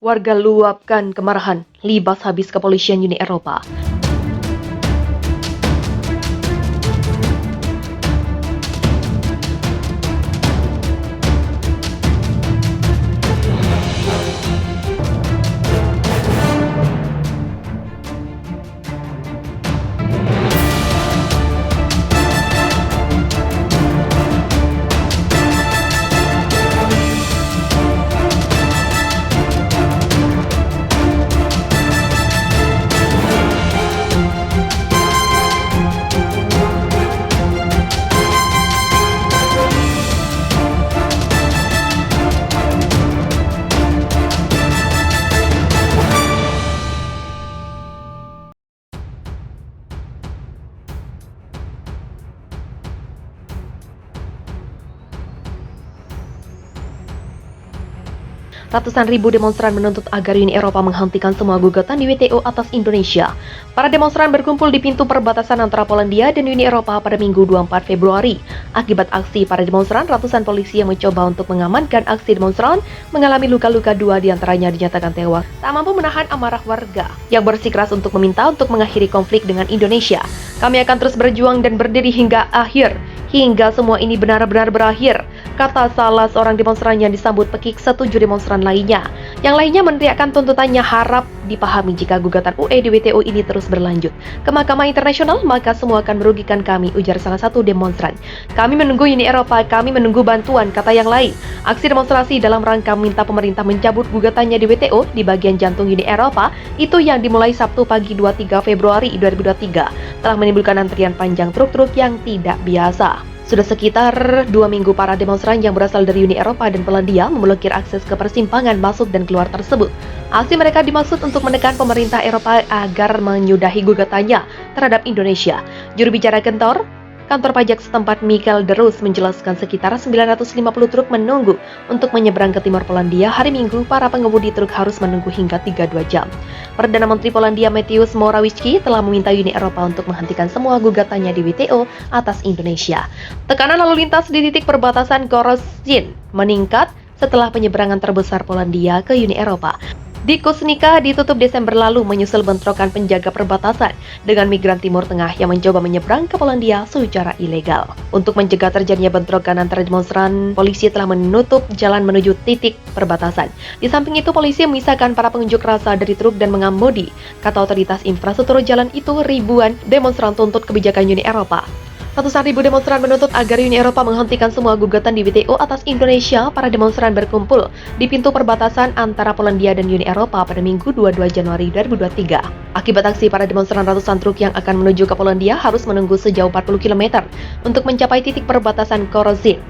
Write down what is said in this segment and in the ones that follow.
Warga luapkan kemarahan, libas habis kepolisian Uni Eropa. Ratusan ribu demonstran menuntut agar Uni Eropa menghentikan semua gugatan di WTO atas Indonesia. Para demonstran berkumpul di pintu perbatasan antara Polandia dan Uni Eropa pada Minggu 24 Februari. Akibat aksi para demonstran, ratusan polisi yang mencoba untuk mengamankan aksi demonstran mengalami luka-luka, 2 diantaranya dinyatakan tewas. Tak mampu menahan amarah warga yang bersikeras untuk meminta untuk mengakhiri konflik dengan Indonesia. Kami akan terus berjuang dan berdiri hingga akhir, hingga semua ini benar-benar berakhir, kata salah seorang demonstran yang disambut pekik 7 demonstran lainnya. Yang lainnya meneriakkan tuntutannya harap dipahami jika gugatan UE di WTO ini terus berlanjut ke Mahkamah Internasional, maka semua akan merugikan kami, ujar salah satu demonstran. Kami menunggu Uni Eropa, kami menunggu bantuan, kata yang lain. Aksi demonstrasi dalam rangka meminta pemerintah mencabut gugatannya di WTO di bagian jantung Uni Eropa itu yang dimulai Sabtu pagi 23 Februari 2023 telah menimbulkan antrian panjang truk-truk yang tidak biasa. Sudah sekitar 2 minggu para demonstran yang berasal dari Uni Eropa dan Polandia memblokir akses ke persimpangan masuk dan keluar tersebut. Aksi mereka dimaksud untuk menekan pemerintah Eropa agar menyudahi gugatannya terhadap Indonesia. Juru bicara Kantor pajak setempat Michael Derus menjelaskan sekitar 950 truk menunggu untuk menyeberang ke timur Polandia hari Minggu. Para pengemudi truk harus menunggu hingga 32 jam. Perdana Menteri Polandia Mateusz Morawiecki telah meminta Uni Eropa untuk menghentikan semua gugatannya di WTO atas Indonesia. Tekanan lalu lintas di titik perbatasan Korocin meningkat setelah penyeberangan terbesar Polandia ke Uni Eropa di Kusnica ditutup Desember lalu menyusul bentrokan penjaga perbatasan dengan migran Timur Tengah yang mencoba menyeberang ke Polandia secara ilegal. Untuk mencegah terjadinya bentrokan antara demonstran, polisi telah menutup jalan menuju titik perbatasan. Di samping itu, polisi memisahkan para pengunjuk rasa dari truk dan mengemudi. Kata otoritas infrastruktur jalan itu, ribuan demonstran tuntut kebijakan Uni Eropa. Ratusan ribu demonstran menuntut agar Uni Eropa menghentikan semua gugatan di WTO atas Indonesia. Para demonstran berkumpul di pintu perbatasan antara Polandia dan Uni Eropa pada Minggu 22 Januari 2023. Akibat aksi para demonstran, ratusan truk yang akan menuju ke Polandia harus menunggu sejauh 40 km untuk mencapai titik perbatasan Korocin.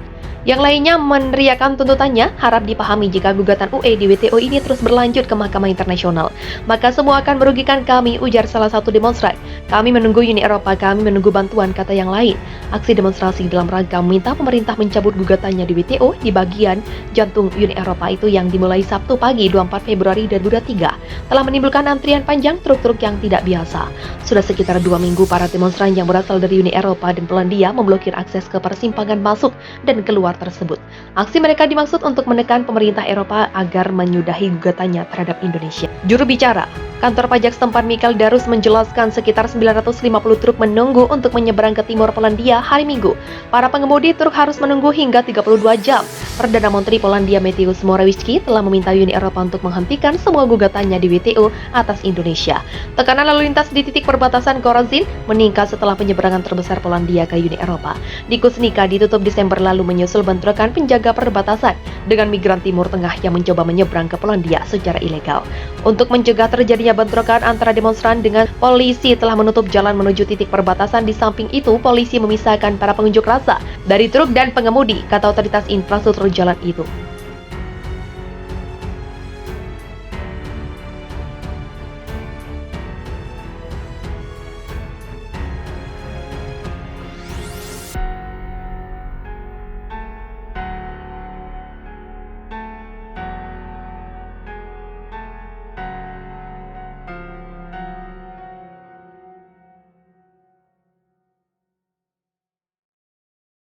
Yang lainnya meneriakkan tuntutannya harap dipahami jika gugatan UE di WTO ini terus berlanjut ke Mahkamah Internasional, maka semua akan merugikan kami, ujar salah satu demonstran. Kami menunggu Uni Eropa, kami menunggu bantuan, kata yang lain. Aksi demonstrasi dalam rangka meminta pemerintah mencabut gugatannya di WTO di bagian jantung Uni Eropa itu yang dimulai Sabtu pagi 24 Februari 2023 telah menimbulkan antrian panjang truk-truk yang tidak biasa. Sudah sekitar 2 minggu para demonstran yang berasal dari Uni Eropa dan Polandia memblokir akses ke persimpangan masuk dan keluar tersebut. Aksi mereka dimaksud untuk menekan pemerintah Eropa agar menyudahi gugatannya terhadap Indonesia. Juru bicara Kantor pajak setempat Michael Derus menjelaskan sekitar 950 truk menunggu untuk menyeberang ke timur Polandia hari Minggu. Para pengemudi truk harus menunggu hingga 32 jam. Perdana Menteri Polandia Mateusz Morawiecki telah meminta Uni Eropa untuk menghentikan semua gugatannya di WTO atas Indonesia. Tekanan lalu lintas di titik perbatasan Korocin meningkat setelah penyeberangan terbesar Polandia ke Uni Eropa di Kusnica ditutup Desember lalu menyusul bentrokan penjaga perbatasan dengan migran Timur Tengah yang mencoba menyeberang ke Polandia secara ilegal. Untuk mencegah terjadinya bentrokan antara demonstran dengan polisi telah menutup jalan menuju titik perbatasan. Di samping itu, polisi memisahkan para pengunjuk rasa dari truk dan pengemudi, kata otoritas infrastruktur jalan itu.